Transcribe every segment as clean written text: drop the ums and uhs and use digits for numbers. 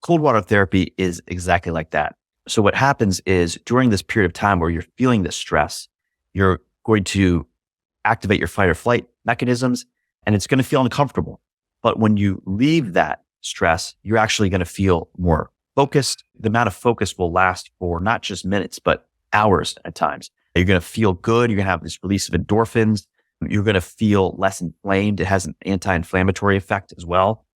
Cold water therapy is exactly like that. So what happens is during this period of time where you're feeling this stress, you're going to activate your fight or flight mechanisms, and it's going to feel uncomfortable. But when you leave that stress, you're actually going to feel more focused. The amount of focus will last for not just minutes, but hours at times. You're going to feel good. You're going to have this release of endorphins. You're going to feel less inflamed. It has an anti-inflammatory effect as well.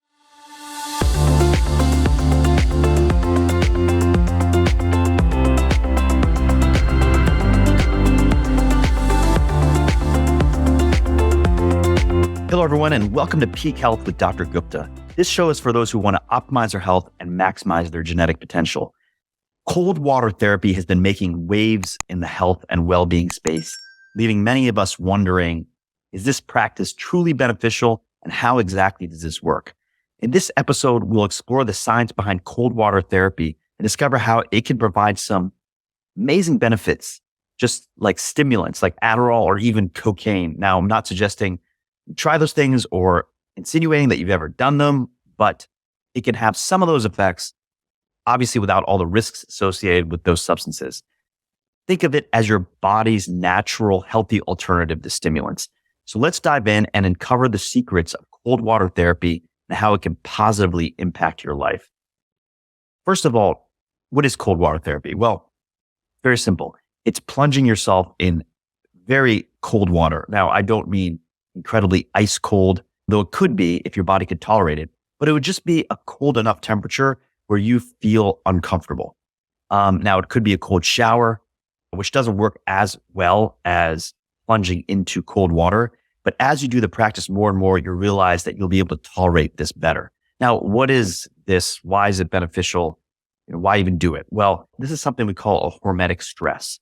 Hello, everyone, and welcome to Peak Health with Dr. Gupta. This show is for those who want to optimize their health and maximize their genetic potential. Cold water therapy has been making waves in the health and well-being space, leaving many of us wondering, is this practice truly beneficial, and how exactly does this work? In this episode, we'll explore the science behind cold water therapy and discover how it can provide some amazing benefits, just like stimulants like Adderall or even cocaine. Now, I'm not suggesting try those things or insinuating that you've ever done them, but it can have some of those effects, obviously without all the risks associated with those substances. Think of it as your body's natural, healthy alternative to stimulants. So let's dive in and uncover the secrets of cold water therapy and how it can positively impact your life. First of all, what is cold water therapy? Well, very simple. It's plunging yourself in very cold water. Now, I don't mean incredibly ice cold, though it could be if your body could tolerate it, but it would just be a cold enough temperature where you feel uncomfortable. Now, it could be a cold shower, which doesn't work as well as plunging into cold water. But as you do the practice more and more, you realize that you'll be able to tolerate this better. Now, what is this? Why is it beneficial? Why even do it? Well, this is something we call a hormetic stress.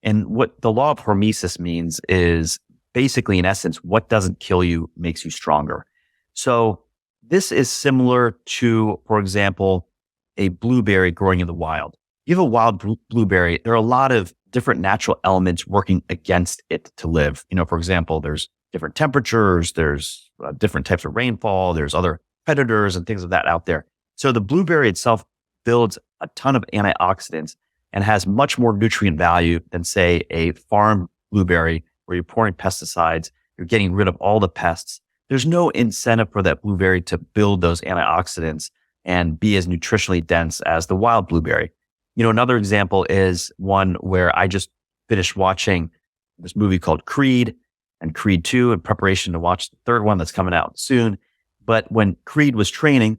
And what the law of Hormesis means is basically, in essence, what doesn't kill you makes you stronger. So this is similar to, for example, a blueberry growing in the wild. You have a wild blueberry, there are a lot of different natural elements working against it to live. For example, there's different temperatures, there's different types of rainfall, there's other predators and things of that out there. So the blueberry itself builds a ton of antioxidants and has much more nutrient value than, say, a farm blueberry where you're pouring pesticides, you're getting rid of all the pests. There's no incentive for that blueberry to build those antioxidants and be as nutritionally dense as the wild blueberry. Another example is one where I just finished watching this movie called Creed and Creed 2 in preparation to watch the third one that's coming out soon. But when Creed was training,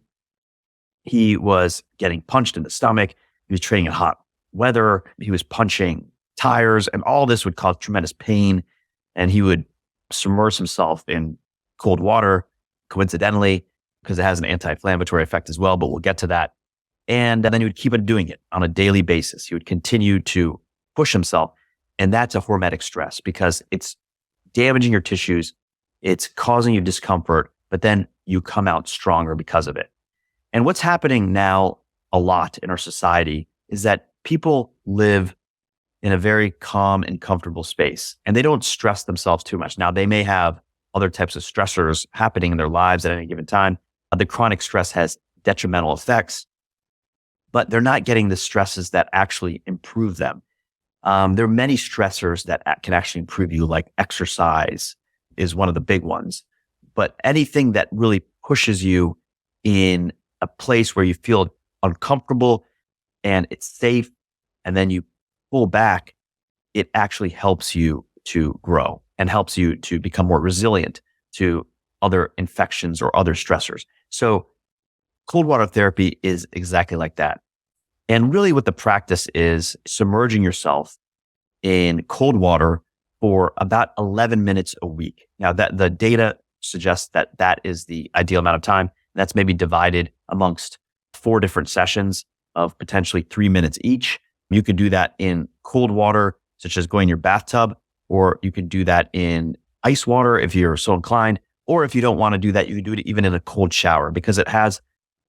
he was getting punched in the stomach. He was training in hot weather. He was punching tires, and all this would cause tremendous pain. And he would submerge himself in cold water, coincidentally, because it has an anti-inflammatory effect as well, but we'll get to that. And then he would keep on doing it on a daily basis. He would continue to push himself. And that's a hormetic stress because it's damaging your tissues. It's causing you discomfort, but then you come out stronger because of it. And what's happening now a lot in our society is that people live in a very calm and comfortable space, and they don't stress themselves too much. Now, they may have other types of stressors happening in their lives at any given time. The chronic stress has detrimental effects, but they're not getting the stresses that actually improve them. There are many stressors that can actually improve you, like exercise is one of the big ones. But anything that really pushes you in a place where you feel uncomfortable and it's safe, and then you pull back, it actually helps you to grow and helps you to become more resilient to other infections or other stressors. So cold water therapy is exactly like that. And really what the practice is submerging yourself in cold water for about 11 minutes a week. Now that the data suggests that that is the ideal amount of time. That's maybe divided amongst 4 different sessions of potentially 3 minutes each. You could do that in cold water, such as going in your bathtub, or you could do that in ice water if you're so inclined. Or if you don't want to do that, you can do it even in a cold shower because it has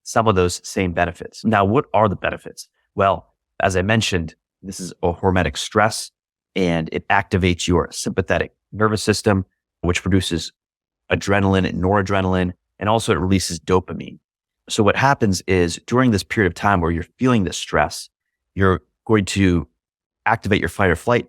some of those same benefits. Now, what are the benefits? Well, as I mentioned, this is a hormetic stress and it activates your sympathetic nervous system, which produces adrenaline and noradrenaline, and also it releases dopamine. So what happens is during this period of time where you're feeling this stress, you're going to activate your fight or flight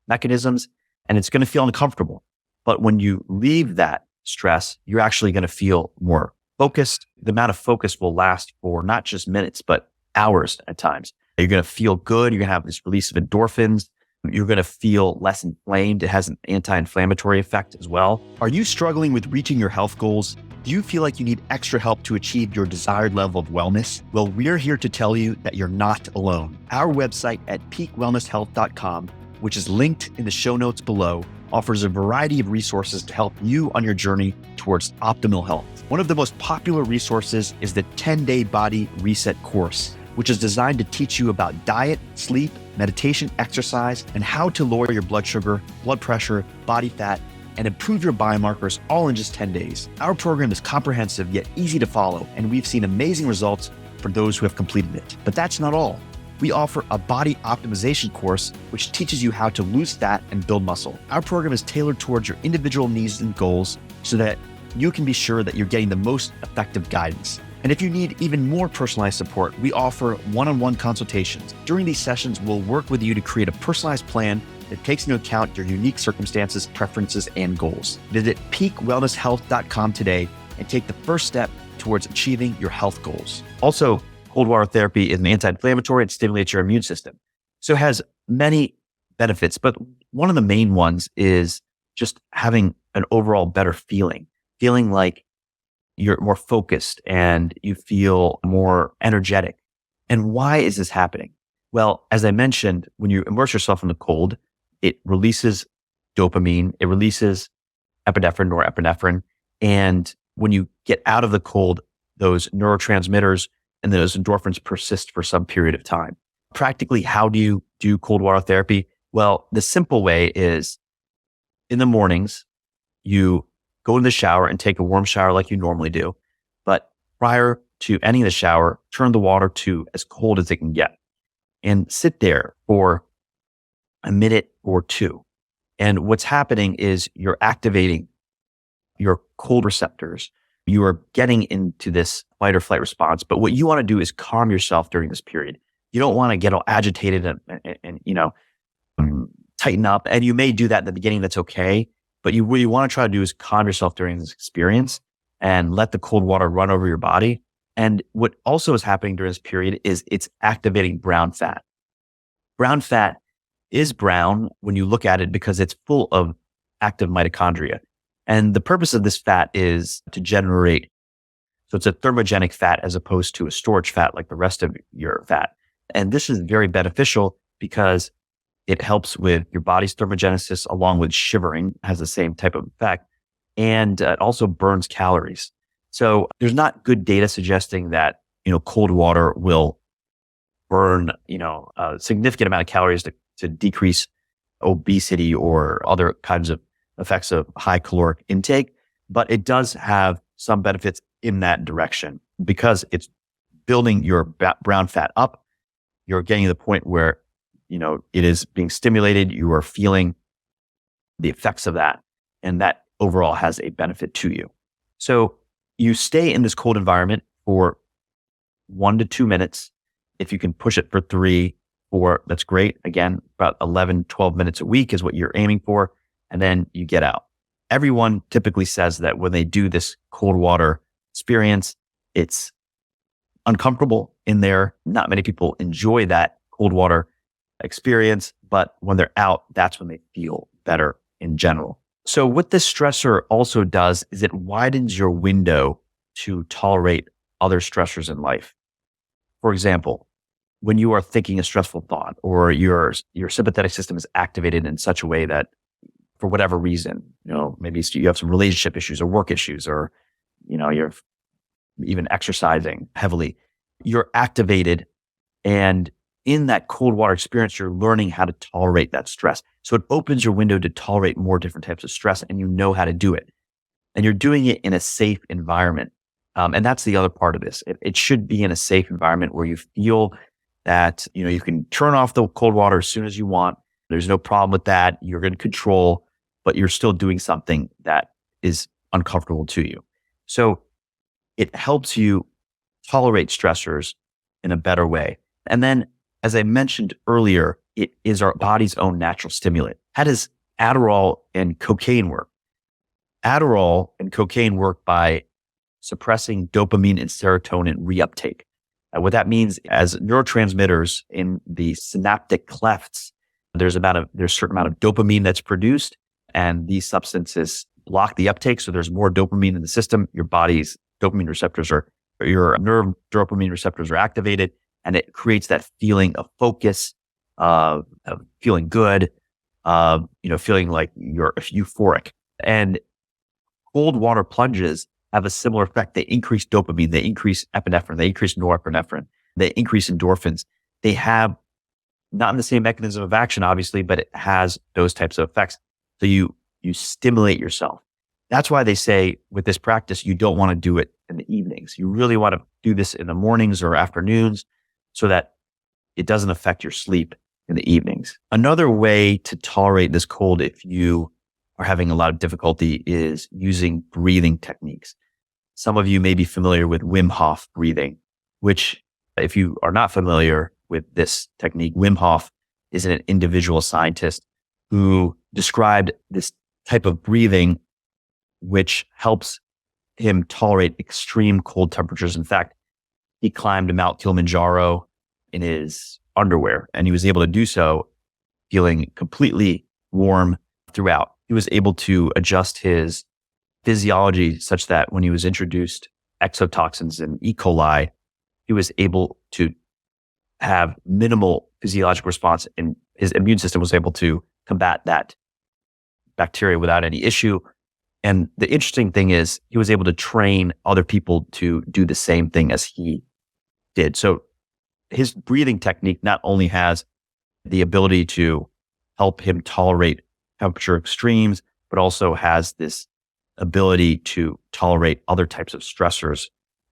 mechanisms, and it's going to feel uncomfortable. But when you leave that stress, you're actually going to feel more focused. The amount of focus will last for not just minutes, but hours at times. You're going to feel good. You're going to have this release of endorphins. You're going to feel less inflamed. It has an anti-inflammatory effect as well. Are you struggling with reaching your health goals? Do you feel like you need extra help to achieve your desired level of wellness? Well, we're here to tell you that you're not alone. Our website at peakwellnesshealth.com, which is linked in the show notes below, offers a variety of resources to help you on your journey towards optimal health. One of the most popular resources is the 10-day body reset course, which is designed to teach you about diet, sleep, meditation, exercise, and how to lower your blood sugar, blood pressure, body fat, and improve your biomarkers all in just 10 days. Our program is comprehensive yet easy to follow, and we've seen amazing results for those who have completed it. But that's not all. We offer a body optimization course, which teaches you how to lose fat and build muscle. Our program is tailored towards your individual needs and goals so that you can be sure that you're getting the most effective guidance. And if you need even more personalized support, we offer one-on-one consultations. During these sessions, we'll work with you to create a personalized plan that takes into account your unique circumstances, preferences, and goals. Visit peakwellnesshealth.com today and take the first step towards achieving your health goals. Also, cold water therapy is an anti-inflammatory. It stimulates your immune system. So it has many benefits, but one of the main ones is just having an overall better feeling like you're more focused and you feel more energetic. And why is this happening? Well, as I mentioned, when you immerse yourself in the cold, it releases dopamine, it releases epinephrine, norepinephrine. And when you get out of the cold, those neurotransmitters and those endorphins persist for some period of time. Practically, how do you do cold water therapy? Well, the simple way is in the mornings, you go in the shower and take a warm shower like you normally do. But prior to ending the shower, turn the water to as cold as it can get and sit there for a minute or two. And what's happening is you're activating your cold receptors. You are getting into this fight or flight response. But what you want to do is calm yourself during this period. You don't want to get all agitated and tighten up. And you may do that in the beginning. That's okay. But what you want to try to do is calm yourself during this experience and let the cold water run over your body. And what also is happening during this period is it's activating brown fat. Brown fat is brown when you look at it because it's full of active mitochondria. And the purpose of this fat is to generate, so it's a thermogenic fat as opposed to a storage fat like the rest of your fat. And this is very beneficial because it helps with your body's thermogenesis along with shivering, has the same type of effect. And it also burns calories. So there's not good data suggesting that, cold water will burn, a significant amount of calories to decrease obesity or other kinds of effects of high caloric intake. But it does have some benefits in that direction because it's building your brown fat up. You're getting to the point where it is being stimulated. You are feeling the effects of that. And that overall has a benefit to you. So you stay in this cold environment for 1 to 2 minutes. If you can push it for 3, 4, that's great. Again, about 11, 12 minutes a week is what you're aiming for. And then you get out. Everyone typically says that when they do this cold water experience, it's uncomfortable in there. Not many people enjoy that cold water experience, but when they're out, that's when they feel better in general. So what this stressor also does is it widens your window to tolerate other stressors in life. For example, when you are thinking a stressful thought or your sympathetic system is activated in such a way that for whatever reason, maybe you have some relationship issues or work issues or, you're even exercising heavily, you're activated. And in that cold water experience, you're learning how to tolerate that stress. So it opens your window to tolerate more different types of stress and you know how to do it. And you're doing it in a safe environment. And that's the other part of this. It should be in a safe environment where you feel that, you can turn off the cold water as soon as you want. There's no problem with that. You're in control, but you're still doing something that is uncomfortable to you. So it helps you tolerate stressors in a better way. And then, as I mentioned earlier, it is our body's own natural stimulant. How does Adderall and cocaine work? Adderall and cocaine work by suppressing dopamine and serotonin reuptake. What that means, as neurotransmitters in the synaptic clefts, there's a certain amount of dopamine that's produced, and these substances block the uptake. So there's more dopamine in the system. Your body's dopamine receptors your nerve dopamine receptors are activated, and it creates that feeling of focus, of feeling good, feeling like you're euphoric. And cold water plunges have a similar effect. They increase dopamine, they increase epinephrine, they increase norepinephrine, they increase endorphins. They have not in the same mechanism of action, obviously, but it has those types of effects. So you stimulate yourself. That's why they say with this practice, you don't want to do it in the evenings. You really want to do this in the mornings or afternoons so that it doesn't affect your sleep in the evenings. Another way to tolerate this cold if you are having a lot of difficulty is using breathing techniques. Some of you may be familiar with Wim Hof breathing, which if you are not familiar with this technique, Wim Hof is an individual scientist who described this type of breathing, which helps him tolerate extreme cold temperatures. In fact, he climbed Mount Kilimanjaro in his underwear, and he was able to do so feeling completely warm throughout. He was able to adjust his physiology such that when he was introduced exotoxins and E. coli, he was able to have minimal physiological response, and his immune system was able to combat that bacteria without any issue. And the interesting thing is he was able to train other people to do the same thing as he did. So his breathing technique not only has the ability to help him tolerate temperature extremes, but also has this ability to tolerate other types of stressors,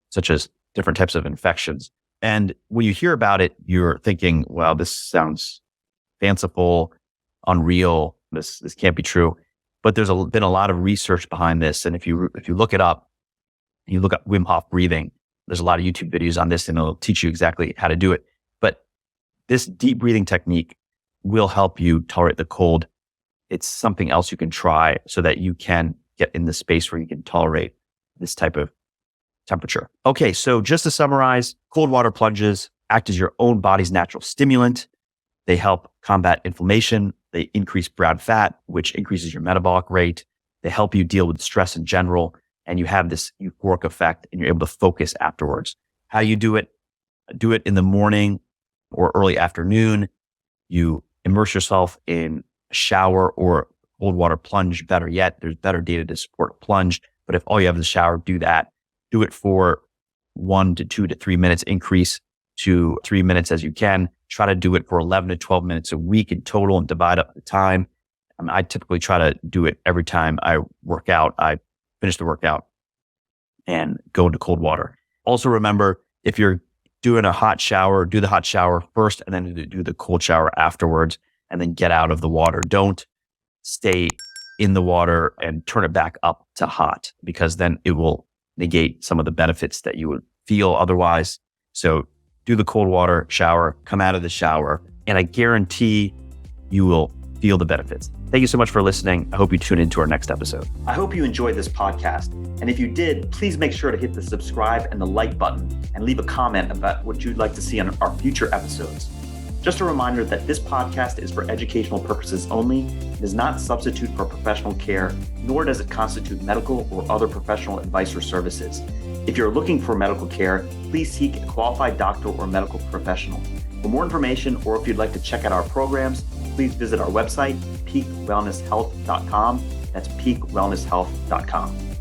such as different types of infections. And when you hear about it, you're thinking, wow, this sounds fanciful, unreal. This can't be true. But there's been a lot of research behind this. And if you look it up, you look up Wim Hof breathing, there's a lot of YouTube videos on this, and it'll teach you exactly how to do it. But this deep breathing technique will help you tolerate the cold. It's something else you can try so that you can get in the space where you can tolerate this type of temperature. Okay, so just to summarize, cold water plunges act as your own body's natural stimulant. They help combat inflammation. They increase brown fat, which increases your metabolic rate. They help you deal with stress in general, and you have this euphoric effect, and you're able to focus afterwards. How you do it? Do it in the morning or early afternoon. You immerse yourself in a shower or cold water plunge. Better yet, there's better data to support plunge. But if all you have is a shower, do that. Do it for 1 to 2 to 3 minutes, increase to 3 minutes as you can. Try to do it for 11 to 12 minutes a week in total and divide up the time. I typically try to do it every time I work out. I finish the workout and go into cold water. Also remember, if you're doing a hot shower, do the hot shower first and then do the cold shower afterwards, and then get out of the water. Don't stay in the water and turn it back up to hot, because then it will negate some of the benefits that you would feel otherwise. So do the cold water shower, come out of the shower, and I guarantee you will feel the benefits. Thank you so much for listening. I hope you tune into our next episode. I hope you enjoyed this podcast. And if you did, please make sure to hit the subscribe and the like button and leave a comment about what you'd like to see on our future episodes. Just a reminder that this podcast is for educational purposes only. It does not substitute for professional care, nor does it constitute medical or other professional advice or services. If you're looking for medical care, please seek a qualified doctor or medical professional. For more information, or if you'd like to check out our programs, please visit our website, peakwellnesshealth.com. That's peakwellnesshealth.com.